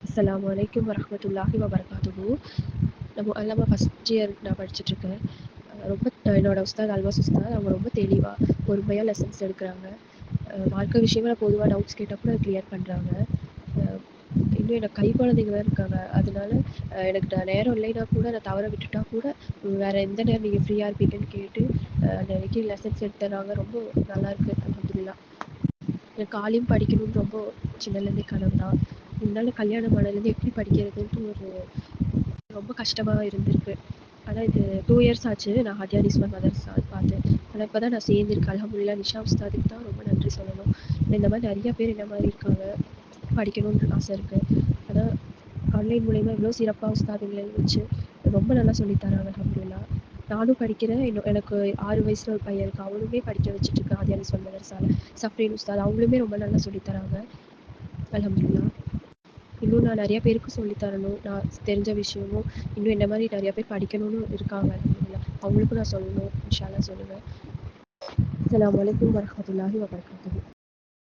அஸ்ஸலாமு அலைக்கும் வரஹ்மத்துல்லாஹி வபரகாத்துஹு. நம்ம அல்லாமா ஃபர்ஸ்ட் இயர் நான் படிச்சுட்ருக்கேன். ரொம்ப என்னோட உஸ்தாத் அல்வாஸ் உஸ்தாத் அவங்க ரொம்ப தெளிவாக பொறுமையாக லெசன்ஸ் எடுக்கிறாங்க. மார்க்க விஷயங்கள பொதுவாக டவுட்ஸ் கேட்டால் கூட கிளியர் பண்ணுறாங்க. இன்னும் எனக்கு கை குழந்தைங்க வேறு இருக்காங்க. அதனால எனக்கு நான் நேரம் இல்லைன்னா கூட நான் தவற விட்டுட்டா கூட வேறு எந்த நேரம் நீங்கள் ஃப்ரீயாக இருப்பீங்கன்னு கேட்டு அன்னைக்கு லெசன்ஸ் எடுத்துறாங்க. ரொம்ப நல்லாயிருக்கு அல்ஹம்துலில்லாஹ். எனக்கு ஆலிம் படிக்கணும்னு ரொம்ப சின்னலேருந்தே கனவு தான். இருந்தாலும் கல்யாணம் ஆனதுலேருந்து எப்படி படிக்கிறதுன்ட்டு ரொம்ப கஷ்டமாக இருந்திருக்கு. ஆனால் இது 2 இயர்ஸ் ஆச்சு நான் ஹாதியா நிஸ்வா மதரசா பார்த்தேன். ஆனால் இப்போ தான் நான் சேர்ந்துருக்கேன். அல்ஹம்துலில்லாஹ். நிஷா உஸ்தாதுக்கு தான் ரொம்ப நன்றி சொல்லணும். இந்த மாதிரி நிறையா பேர் என்ன மாதிரி இருக்காங்க, படிக்கணும்னு ஆசை இருக்குது. ஆனால் ஆன்லைன் மூலயமா இவ்வளோ சிறப்பாக உஸ்தாதுங்களை வச்சு ரொம்ப நல்லா சொல்லித்தராங்க அல்ஹம்துலில்லாஹ். நானும் படிக்கிறேன். இன்னும் எனக்கு 6 வயசில் ஒரு பையன் இருக்கு. அவனுமே படிக்க வச்சுட்ருக்கேன் ஹாதியா நிஸ்வா மதரசாவில். சஃப்ரீன் உஸ்தாத் அவங்களுமே ரொம்ப நல்லா சொல்லித்தராங்க அல்ஹம்துலில்லாஹ். இன்னும் நான் நிறைய பேருக்கு சொல்லித்தரணும். நான் தெரிஞ்ச விஷயமும் இன்னும் என்ன மாதிரி நிறையா பேர் படிக்கணும்னு இருக்காங்க அல்ஹம்துலில்லாஹ். அவங்களுக்கும் நான் சொல்லணும். இன்ஷா அல்லாஹ் சொல்லுவேன். அஸ்ஸலாமு அலைக்கும் வரஹ்மத்துல்லாஹி வபரகாத்துஹு.